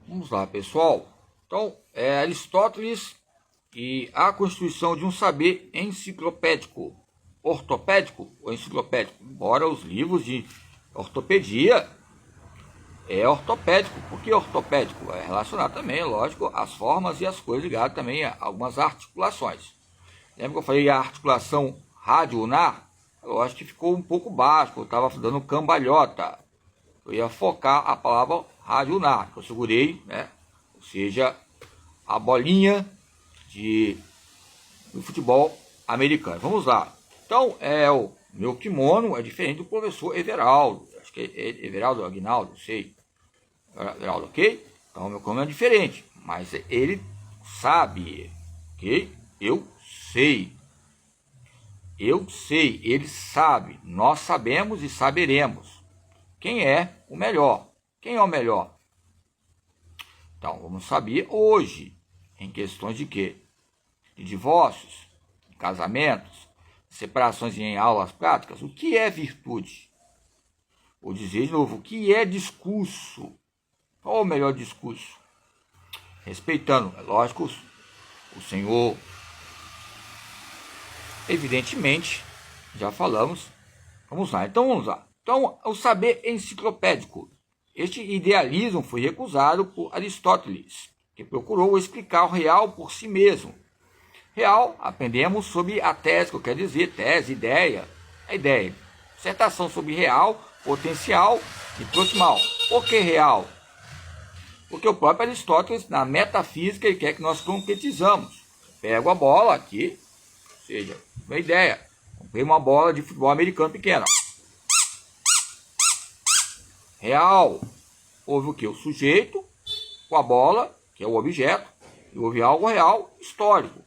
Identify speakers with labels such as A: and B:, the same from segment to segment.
A: Vamos lá, pessoal. Então, Aristóteles e a constituição de um saber enciclopédico. Ortopédico ou enciclopédico? Embora os livros de ortopedia é ortopédico. Por que ortopédico? É relacionado também, lógico, às formas e às coisas ligadas também a algumas articulações. Lembra que eu falei a articulação radioulnar? Eu acho que ficou um pouco baixo, eu estava dando cambalhota. Eu ia focar a palavra radioulnar, que eu segurei, né? Ou seja, a bolinha do futebol americano. Vamos lá. Então, o meu kimono é diferente do professor Everaldo. Acho que é Everaldo Aguinaldo, não sei. Everaldo, ok? Então, o meu kimono é diferente, mas ele sabe, ok? Eu sei. Eu sei, ele sabe. Nós sabemos e saberemos. Quem é o melhor? Quem é o melhor? Então, vamos saber hoje, em questões de quê? De divórcios, de casamentos, separações em aulas práticas, o que é virtude? Vou dizer de novo, o que é discurso? Qual é o melhor discurso? Respeitando, é lógico, o Senhor, evidentemente, já falamos. Vamos lá, então vamos lá. Então, o saber enciclopédico. Este idealismo foi recusado por Aristóteles, que procurou explicar o real por si mesmo. Real, aprendemos sobre a tese, que eu quero dizer, tese, ideia, a ideia. Dissertação sobre real, potencial e proximal. Por que real? Porque o próprio Aristóteles, na metafísica, ele quer que nós concretizamos. Pego a bola aqui, ou seja, uma ideia. Comprei uma bola de futebol americano pequena. Real. Houve o que? O sujeito com a bola, que é o objeto, e houve algo real, histórico.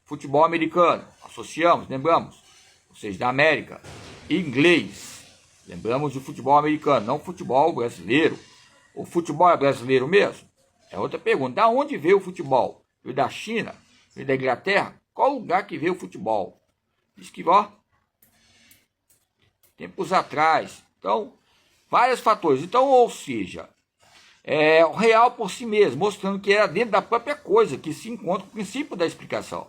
A: Futebol americano, associamos, lembramos, ou seja, da América. Inglês, lembramos de futebol americano, não futebol brasileiro. O futebol é brasileiro mesmo? É outra pergunta. Da onde veio o futebol? Veio da China? Veio da Inglaterra? Qual lugar que veio o futebol? Diz que, tempos atrás. Então, vários fatores. Então, ou seja, o real por si mesmo, mostrando que era dentro da própria coisa que se encontra o princípio da explicação.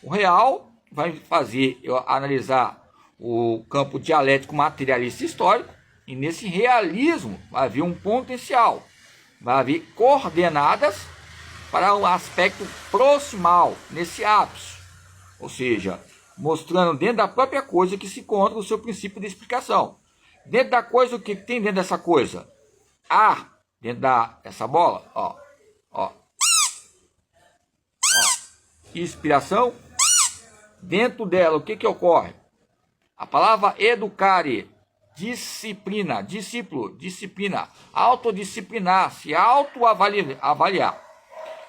A: O real vai fazer eu analisar o campo dialético materialista histórico, e nesse realismo vai haver um potencial, vai haver coordenadas para um aspecto proximal, nesse ápice. Ou seja, mostrando dentro da própria coisa que se encontra o seu princípio de explicação. Dentro da coisa, o que tem dentro dessa coisa? Ar, dentro dessa bola, ó. Inspiração. Dentro dela, o que ocorre? A palavra educare, disciplina, discípulo, disciplina, autodisciplinar, se autoavaliar.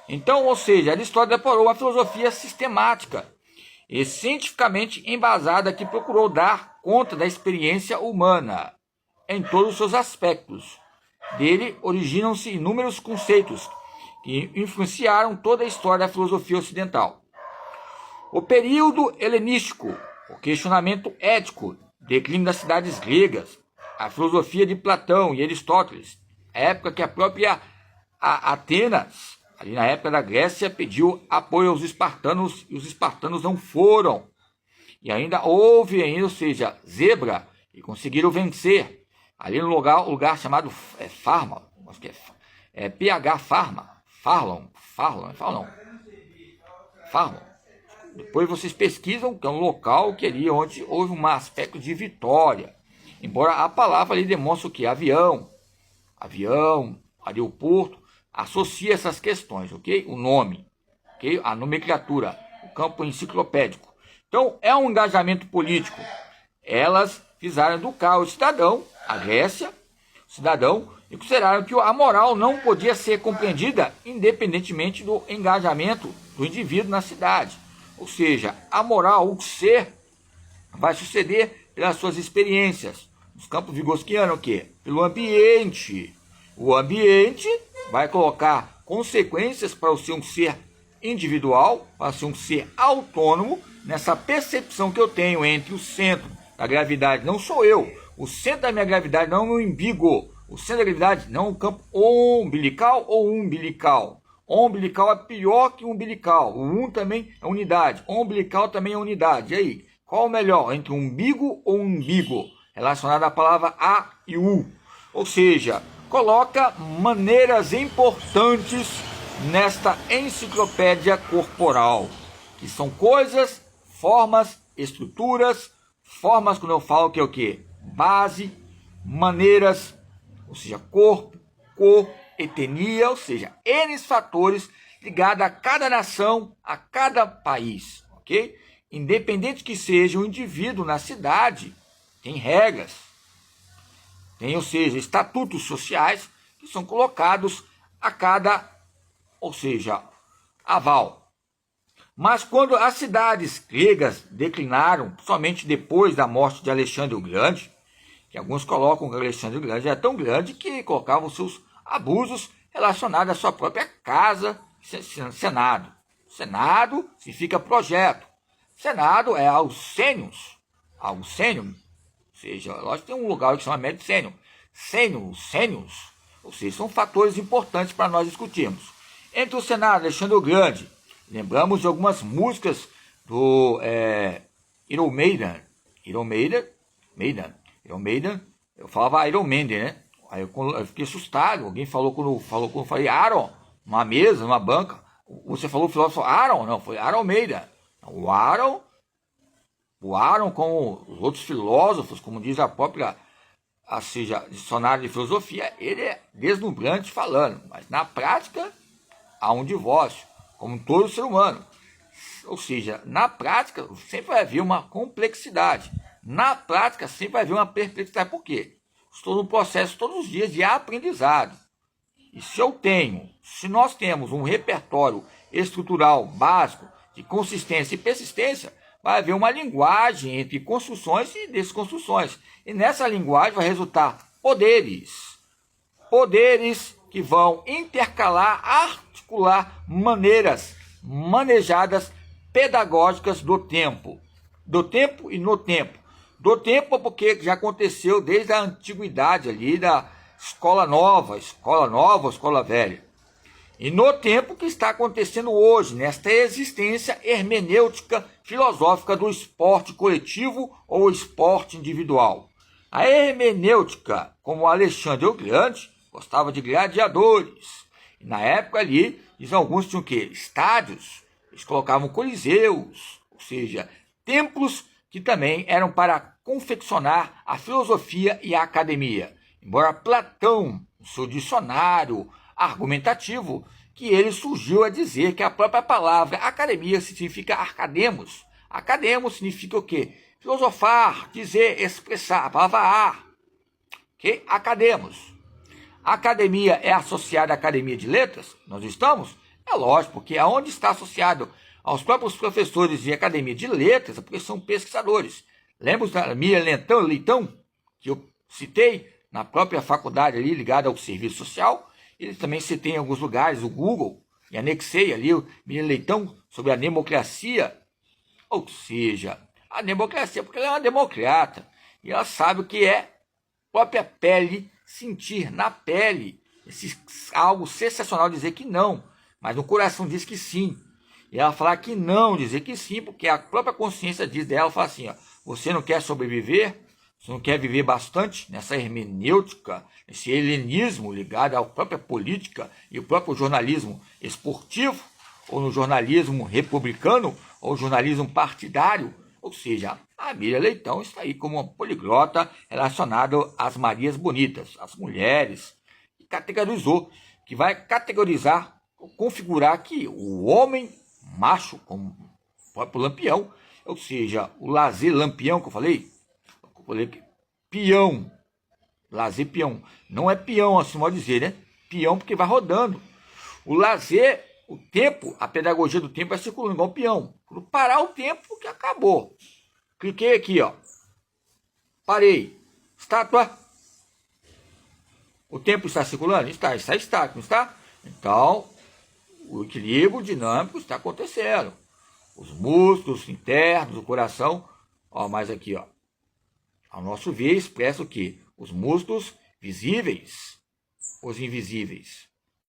A: Então, ou seja, Aristóteles elaborou uma filosofia sistemática e cientificamente embasada que procurou dar conta da experiência humana em todos os seus aspectos. Dele originam-se inúmeros conceitos que influenciaram toda a história da filosofia ocidental. O período helenístico, o questionamento ético, declínio das cidades gregas, a filosofia de Platão e Aristóteles, a época que a própria Atenas, ali na época da Grécia, pediu apoio aos espartanos e os espartanos não foram. E ainda houve, ou seja, zebra, e conseguiram vencer ali no lugar chamado Farma, acho que é PH Farma, Farlon. Depois vocês pesquisam que é um local que ali onde houve um aspecto de vitória. Embora a palavra ali demonstre o que? Avião, aeroporto, associa essas questões, ok? O nome, ok? A nomenclatura, o campo enciclopédico. Então, é um engajamento político. Elas fizeram educar o cidadão, a Grécia, o cidadão, e consideraram que a moral não podia ser compreendida independentemente do engajamento do indivíduo na cidade. Ou seja, a moral, o ser, vai suceder pelas suas experiências. Nos campos vygotsianos, o quê? Pelo ambiente. O ambiente vai colocar consequências para o ser um ser individual, para ser um ser autônomo, nessa percepção que eu tenho entre o centro da gravidade, não sou eu, o centro da minha gravidade não é o meu umbigo, O centro da gravidade não é um campo umbilical ou umbilical. Umbilical é pior que umbilical. O também é unidade. Umbilical também é unidade. E aí, qual o melhor entre umbigo ou umbigo? Relacionado à palavra a e u. Ou seja, coloca maneiras importantes nesta enciclopédia corporal, que são coisas, formas, estruturas, formas quando eu falo que é o quê? Base, maneiras, ou seja, corpo, cor, etnia, ou seja, N fatores ligados a cada nação, a cada país, ok? Independente que seja um indivíduo na cidade, tem regras, tem, ou seja, estatutos sociais que são colocados a cada, ou seja, aval. Mas quando as cidades gregas declinaram, somente depois da morte de Alexandre o Grande, que alguns colocam que Alexandre o Grande era tão grande que colocavam seus abusos relacionados à sua própria casa, Senado. Senado significa projeto. Senado é Alcênios, ou seja, lógico que tem um lugar que chama médio sênior. Sênios, ou seja, são fatores importantes para nós discutirmos. Entre o Senado e Alexandre o Grande, lembramos de algumas músicas do Iron Maiden, eu falava Iron Maiden, né? Aí eu fiquei assustado, alguém falou quando eu falei Aaron, numa mesa, numa banca, você falou o filósofo Aaron? Não, foi Iron Maiden. O Aaron, como os outros filósofos, como diz a própria, ou seja, dicionário de filosofia, ele é deslumbrante falando, mas na prática há um divórcio, como todo ser humano. Ou seja, na prática sempre vai haver uma complexidade. Na prática sempre vai haver uma perplexidade. Por quê? Estou no processo todos os dias de aprendizado. E se nós temos um repertório estrutural básico de consistência e persistência, vai haver uma linguagem entre construções e desconstruções. E nessa linguagem vai resultar poderes. Poderes que vão intercalar, articular maneiras manejadas pedagógicas do tempo. Do tempo e no tempo. Do tempo porque já aconteceu desde a antiguidade ali da escola nova, escola velha. E no tempo que está acontecendo hoje, nesta existência hermenêutica filosófica do esporte coletivo ou esporte individual. A hermenêutica, como Alexandre o Grande, gostava de gladiadores. E na época ali, alguns tinham o quê? Estádios. Eles colocavam coliseus, ou seja, templos que também eram para confeccionar a filosofia e a academia. Embora Platão, no seu dicionário argumentativo, que ele surgiu a dizer que a própria palavra academia significa arcademos. Academos significa o quê? Filosofar, dizer, expressar, a palavra ar. Ok? Academos. A academia é associada à academia de letras? Nós estamos? É lógico, porque aonde está associado aos próprios professores de academia de letras, é porque são pesquisadores. Lembra da Miriam Leitão, que eu citei na própria faculdade ali, ligada ao serviço social? Ele também citei em alguns lugares, o Google, e anexei ali o Miriam Leitão sobre a democracia. Ou seja, a democracia, porque ela é uma democrata, e ela sabe o que é própria pele, sentir na pele, algo sensacional dizer que não, mas no coração diz que sim. E ela falar que não, dizer que sim, porque a própria consciência diz dela, fala assim, ó, você não quer sobreviver? Você não quer viver bastante nessa hermenêutica, esse helenismo ligado à própria política e o próprio jornalismo esportivo, ou no jornalismo republicano, ou jornalismo partidário? Ou seja, a Miriam Leitão está aí como uma poliglota relacionada às Marias Bonitas, às mulheres, e categorizou, que vai categorizar, configurar que o homem macho, como o próprio Lampião, ou seja, o lazer Lampião que eu falei peão, lazer peão, não é peão assim pode dizer, né? Peão porque vai rodando. O lazer, o tempo, a pedagogia do tempo vai circulando igual peão. Quando parar o tempo, que acabou. Cliquei aqui, ó. Parei. Estátua. O tempo está circulando? Está estático, não está? Então, o equilíbrio dinâmico está acontecendo. Os músculos internos, o coração, ó, mais aqui, ó. Ao nosso ver, expressa o que? Os músculos visíveis, os invisíveis.